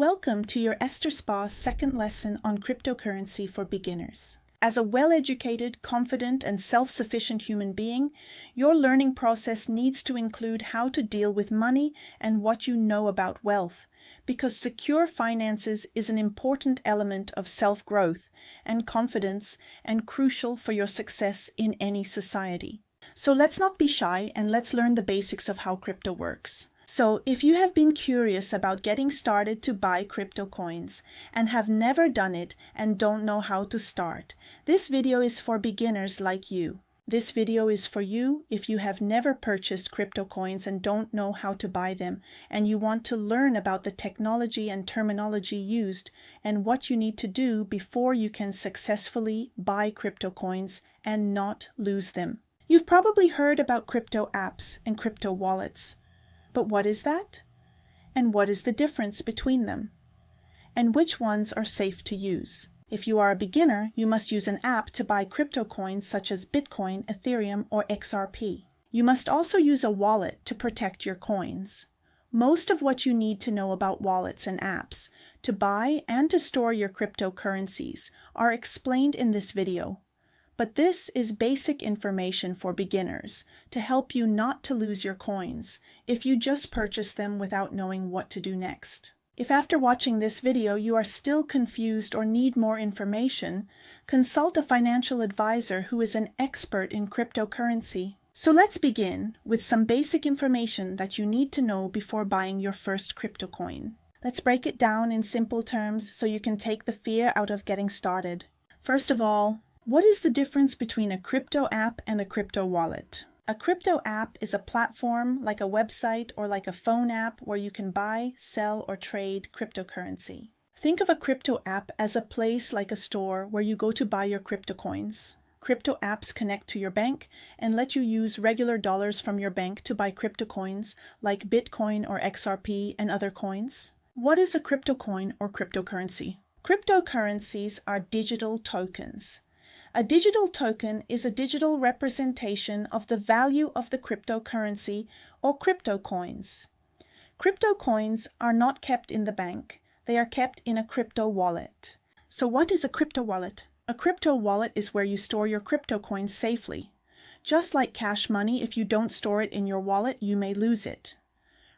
Welcome to your Esther Spa second lesson on cryptocurrency for beginners. As a well-educated, confident, and self-sufficient human being, your learning process needs to include how to deal with money and what you know about wealth, because secure finances is an important element of self-growth and confidence and crucial for your success in any society. So let's not be shy and let's learn the basics of how crypto works. So if you have been curious about getting started to buy crypto coins and have never done it and don't know how to start, this video is for beginners like you. This video is for you if you have never purchased crypto coins and don't know how to buy them, and you want to learn about the technology and terminology used and what you need to do before you can successfully buy crypto coins and not lose them. You've probably heard about crypto apps and crypto wallets. But what is that? And what is the difference between them? And which ones are safe to use? If you are a beginner, you must use an app to buy crypto coins such as Bitcoin, Ethereum, or XRP. You must also use a wallet to protect your coins. Most of what you need to know about wallets and apps to buy and to store your cryptocurrencies are explained in this video. But this is basic information for beginners to help you not to lose your coins if you just purchase them without knowing what to do next. If after watching this video you are still confused or need more information, consult a financial advisor who is an expert in cryptocurrency. So let's begin with some basic information that you need to know before buying your first crypto coin. Let's break it down in simple terms so you can take the fear out of getting started. First of all, what is the difference between a crypto app and a crypto wallet? A crypto app is a platform like a website or like a phone app where you can buy, sell, or trade cryptocurrency. Think of a crypto app as a place like a store where you go to buy your crypto coins. Crypto apps connect to your bank and let you use regular dollars from your bank to buy crypto coins like Bitcoin or XRP and other coins. What is a crypto coin or cryptocurrency? Cryptocurrencies are digital tokens. A digital token is a digital representation of the value of the cryptocurrency or crypto coins. Crypto coins are not kept in the bank. They are kept in a crypto wallet. So what is a crypto wallet? A crypto wallet is where you store your crypto coins safely. Just like cash money, if you don't store it in your wallet, you may lose it.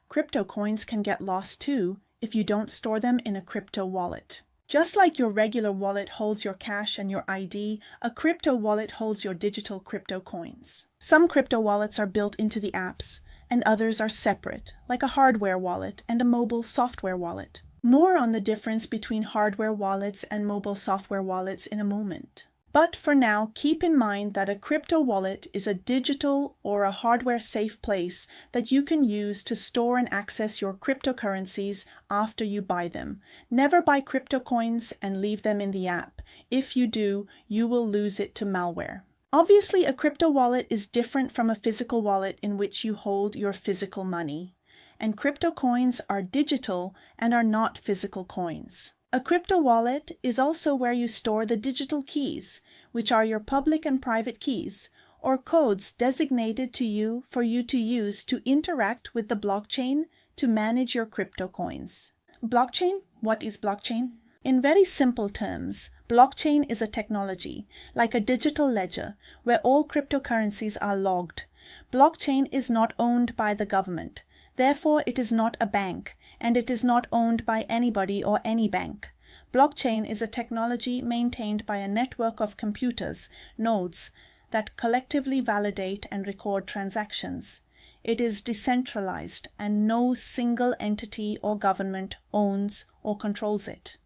Crypto coins can get lost too if you don't store them in a crypto wallet. Just like your regular wallet holds your cash and your ID, a crypto wallet holds your digital crypto coins. Some crypto wallets are built into the apps, and others are separate, like a hardware wallet and a mobile software wallet. More on the difference between hardware wallets and mobile software wallets in a moment. But for now, keep in mind that a crypto wallet is a digital or a hardware-safe place that you can use to store and access your cryptocurrencies after you buy them. Never buy crypto coins and leave them in the app. If you do, you will lose it to malware. Obviously, a crypto wallet is different from a physical wallet in which you hold your physical money. And crypto coins are digital and are not physical coins. A crypto wallet is also where you store the digital keys, which are your public and private keys, or codes designated to you for you to use to interact with the blockchain to manage your crypto coins. Blockchain? What is blockchain? In very simple terms, blockchain is a technology, like a digital ledger, where all cryptocurrencies are logged. Blockchain is not owned by the government. Therefore, it is not a bank, and it is not owned by anybody or any bank. Blockchain is a technology maintained by a network of computers, nodes, that collectively validate and record transactions. It is decentralized, and no single entity or government owns or controls it.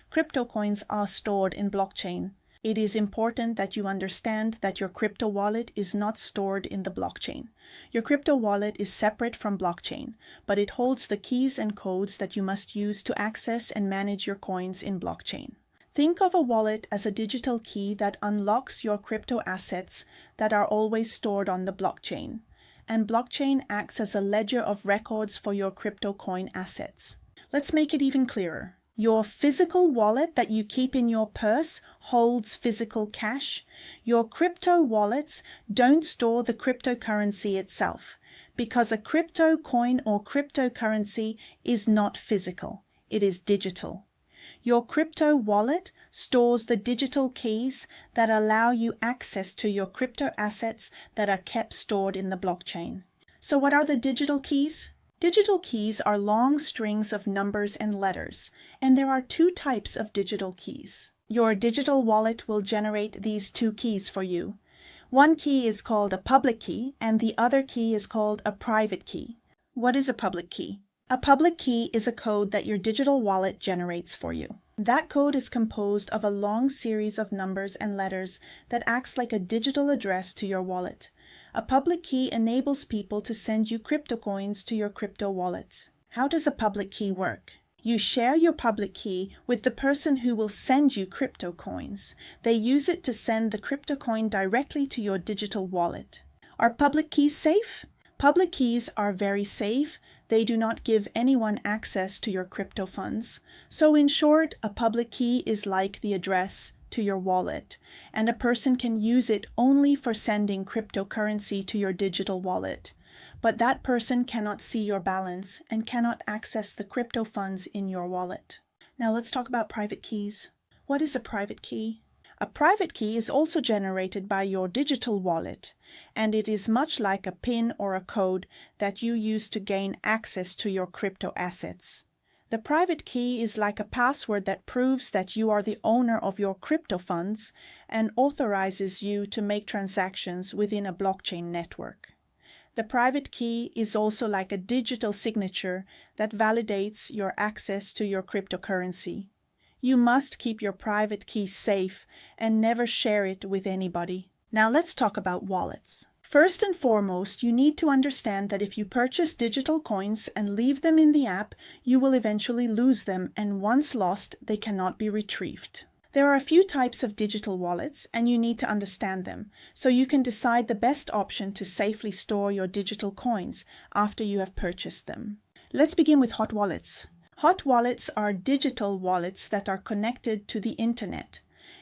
Crypto coins are stored in blockchain. It is important that you understand that your crypto wallet is not stored in the blockchain. Your crypto wallet is separate from blockchain, but it holds the keys and codes that you must use to access and manage your coins in blockchain. Think of a wallet as a digital key that unlocks your crypto assets that are always stored on the blockchain, and blockchain acts as a ledger of records for your crypto coin assets. Let's make it even clearer. Your physical wallet that you keep in your purse holds physical cash. Your crypto wallets don't store the cryptocurrency itself, because a crypto coin or cryptocurrency is not physical. It is digital. Your crypto wallet stores the digital keys that allow you access to your crypto assets that are kept stored in the blockchain. So what are the digital keys? Digital keys are long strings of numbers and letters, and there are two types of digital keys. Your digital wallet will generate these two keys for you. One key is called a public key, and the other key is called a private key. What is a public key? A public key is a code that your digital wallet generates for you. That code is composed of a long series of numbers and letters that acts like a digital address to your wallet. A public key enables people to send you crypto coins to your crypto wallet. How does a public key work? You share your public key with the person who will send you crypto coins. They use it to send the crypto coin directly to your digital wallet. Are public keys safe? Public keys are very safe. They do not give anyone access to your crypto funds. So in short, a public key is like the address to your wallet, and a person can use it only for sending cryptocurrency to your digital wallet. But that person cannot see your balance and cannot access the crypto funds in your wallet. Now let's talk about private keys. What is a private key? A private key is also generated by your digital wallet, and it is much like a PIN or a code that you use to gain access to your crypto assets. The private key is like a password that proves that you are the owner of your crypto funds and authorizes you to make transactions within a blockchain network. The private key is also like a digital signature that validates your access to your cryptocurrency. You must keep your private key safe and never share it with anybody. Now let's talk about wallets. First and foremost, you need to understand that if you purchase digital coins and leave them in the app, you will eventually lose them, and once lost, they cannot be retrieved. There are a few types of digital wallets, and you need to understand them, so you can decide the best option to safely store your digital coins after you have purchased them. Let's begin with hot wallets. Hot wallets are digital wallets that are connected to the internet.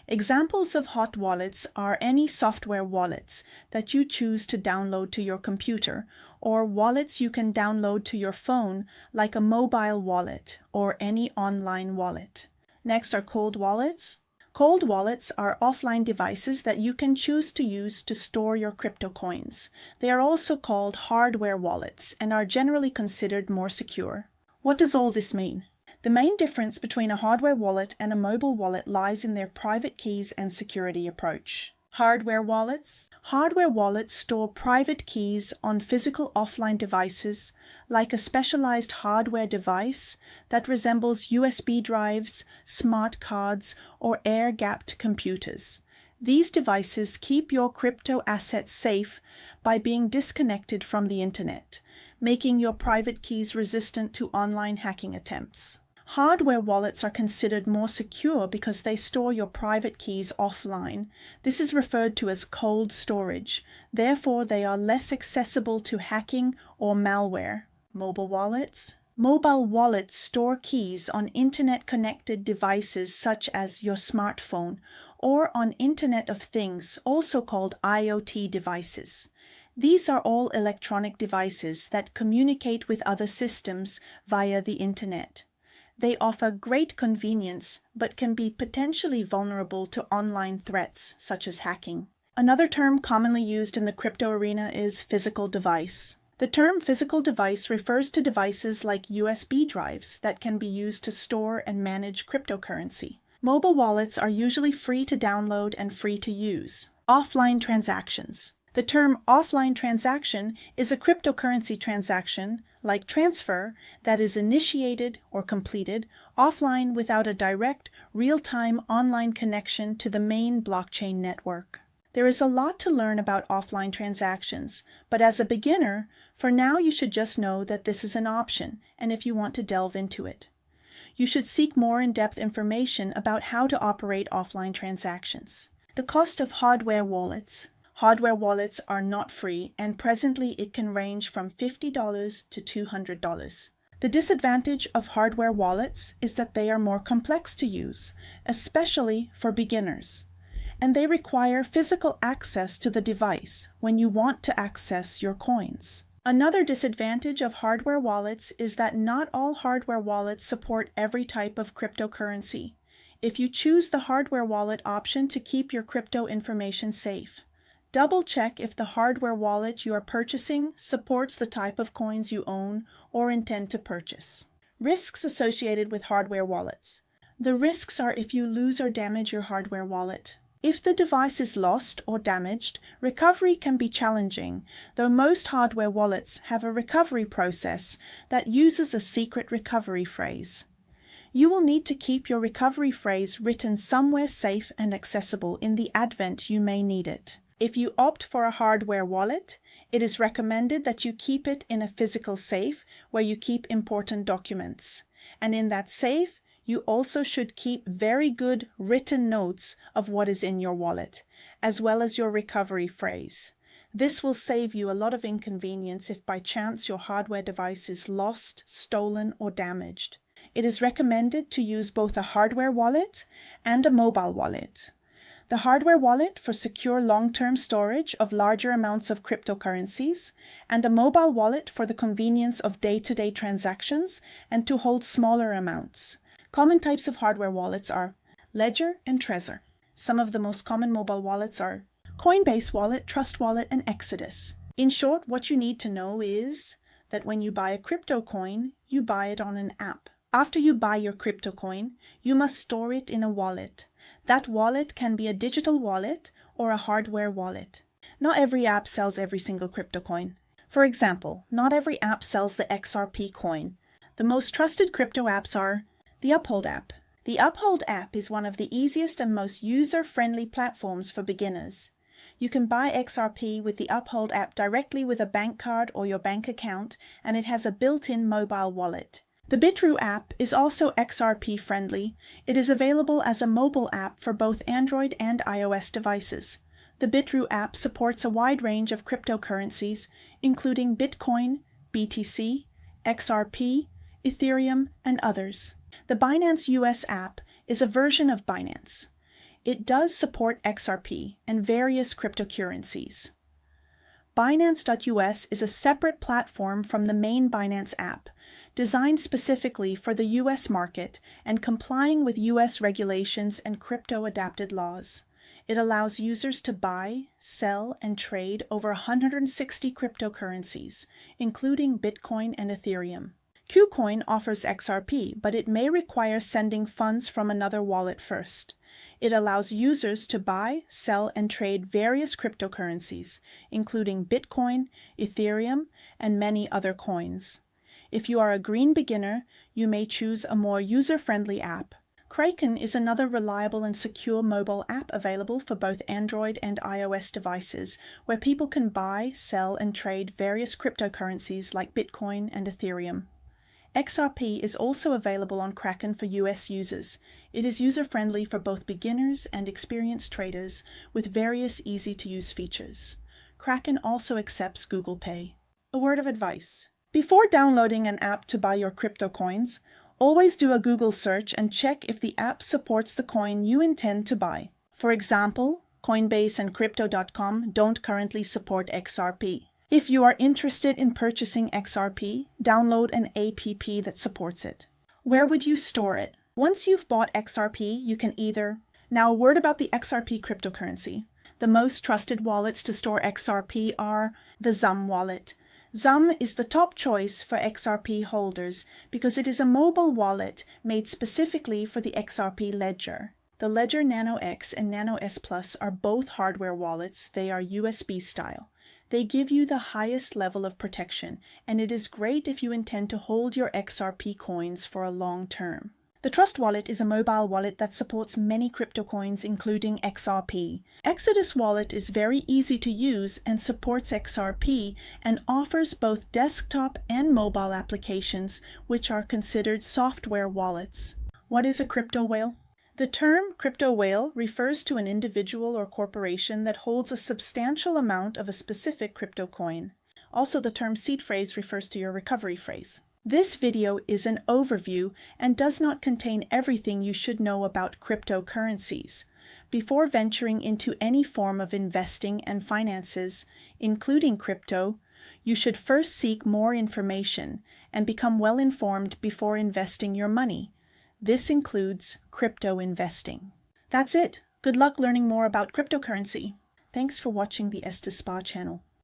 Examples of hot wallets are any software wallets that you choose to download to your computer, or wallets you can download to your phone like a mobile wallet or any online wallet. Next are cold wallets. Cold wallets are offline devices that you can choose to use to store your crypto coins. They are also called hardware wallets and are generally considered more secure. What does all this mean? The main difference between a hardware wallet and a mobile wallet lies in their private keys and security approach. Hardware wallets. Hardware wallets store private keys on physical offline devices like a specialized hardware device that resembles USB drives, smart cards, or air-gapped computers. These devices keep your crypto assets safe by being disconnected from the internet, making your private keys resistant to online hacking attempts. Hardware wallets are considered more secure because they store your private keys offline. This is referred to as cold storage. Therefore, they are less accessible to hacking or malware. Mobile wallets. Mobile wallets store keys on internet-connected devices such as your smartphone or on Internet of Things, also called IoT devices. These are all electronic devices that communicate with other systems via the internet. They offer great convenience, but can be potentially vulnerable to online threats, such as hacking. Another term commonly used in the crypto arena is physical device. The term physical device refers to devices like USB drives that can be used to store and manage cryptocurrency. Mobile wallets are usually free to download and free to use. Offline transactions. The term offline transaction is a cryptocurrency transaction, like transfer, that is initiated or completed offline without a direct, real-time online connection to the main blockchain network. There is a lot to learn about offline transactions, but as a beginner, for now you should just know that this is an option, and if you want to delve into it. You should seek more in-depth information about how to operate offline transactions. The cost of hardware wallets. Hardware wallets are not free, and presently it can range from $50 to $200. The disadvantage of hardware wallets is that they are more complex to use, especially for beginners, and they require physical access to the device when you want to access your coins. Another disadvantage of hardware wallets is that not all hardware wallets support every type of cryptocurrency. If you choose the hardware wallet option to keep your crypto information safe, double-check if the hardware wallet you are purchasing supports the type of coins you own or intend to purchase. Risks associated with hardware wallets. The risks are if you lose or damage your hardware wallet. If the device is lost or damaged, recovery can be challenging, though most hardware wallets have a recovery process that uses a secret recovery phrase. You will need to keep your recovery phrase written somewhere safe and accessible in the event you may need it. If you opt for a hardware wallet, it is recommended that you keep it in a physical safe where you keep important documents. And in that safe, you also should keep very good written notes of what is in your wallet, as well as your recovery phrase. This will save you a lot of inconvenience if by chance your hardware device is lost, stolen, or damaged. It is recommended to use both a hardware wallet and a mobile wallet. The hardware wallet for secure long-term storage of larger amounts of cryptocurrencies, and a mobile wallet for the convenience of day-to-day transactions and to hold smaller amounts. Common types of hardware wallets are Ledger and Trezor. Some of the most common mobile wallets are Coinbase Wallet, Trust Wallet, and Exodus. In short, what you need to know is that when you buy a crypto coin, you buy it on an app. After you buy your crypto coin, you must store it in a wallet. That wallet can be a digital wallet or a hardware wallet. Not every app sells every single crypto coin. For example, not every app sells the XRP coin. The most trusted crypto apps are the Uphold app. The Uphold app is one of the easiest and most user-friendly platforms for beginners. You can buy XRP with the Uphold app directly with a bank card or your bank account, and it has a built-in mobile wallet. The Bitrue app is also XRP friendly. It is available as a mobile app for both Android and iOS devices. The Bitrue app supports a wide range of cryptocurrencies, including Bitcoin, BTC, XRP, Ethereum, and others. The Binance US app is a version of Binance. It does support XRP and various cryptocurrencies. Binance.us is a separate platform from the main Binance app, designed specifically for the US market and complying with US regulations and crypto-adapted laws. It allows users to buy, sell, and trade over 160 cryptocurrencies, including Bitcoin and Ethereum. KuCoin offers XRP, but it may require sending funds from another wallet first. It allows users to buy, sell, and trade various cryptocurrencies, including Bitcoin, Ethereum, and many other coins. If you are a green beginner, you may choose a more user-friendly app. Kraken is another reliable and secure mobile app available for both Android and iOS devices, where people can buy, sell, and trade various cryptocurrencies like Bitcoin and Ethereum. XRP is also available on Kraken for US users. It is user-friendly for both beginners and experienced traders with various easy-to-use features. Kraken also accepts Google Pay. A word of advice. Before downloading an app to buy your crypto coins, always do a Google search and check if the app supports the coin you intend to buy. For example, Coinbase and Crypto.com don't currently support XRP. If you are interested in purchasing XRP, download an app that supports it. Where would you store it? Once you've bought XRP, you can either... Now a word about the XRP cryptocurrency. The most trusted wallets to store XRP are the Zum wallet. Zum is the top choice for XRP holders because it is a mobile wallet made specifically for the XRP ledger. The Ledger Nano X and Nano S Plus are both hardware wallets. They are USB style. They give you the highest level of protection, and it is great if you intend to hold your XRP coins for a long term. The Trust Wallet is a mobile wallet that supports many crypto coins, including XRP. Exodus Wallet is very easy to use and supports XRP and offers both desktop and mobile applications, which are considered software wallets. What is a crypto whale? The term crypto whale refers to an individual or corporation that holds a substantial amount of a specific crypto coin. Also, the term seed phrase refers to your recovery phrase. This video is an overview and does not contain everything you should know about cryptocurrencies. Before venturing into any form of investing and finances, including crypto, you should first seek more information and become well informed before investing your money. This includes crypto investing. That's it. Good luck learning more about cryptocurrency. Thanks for watching the Esther Spa channel.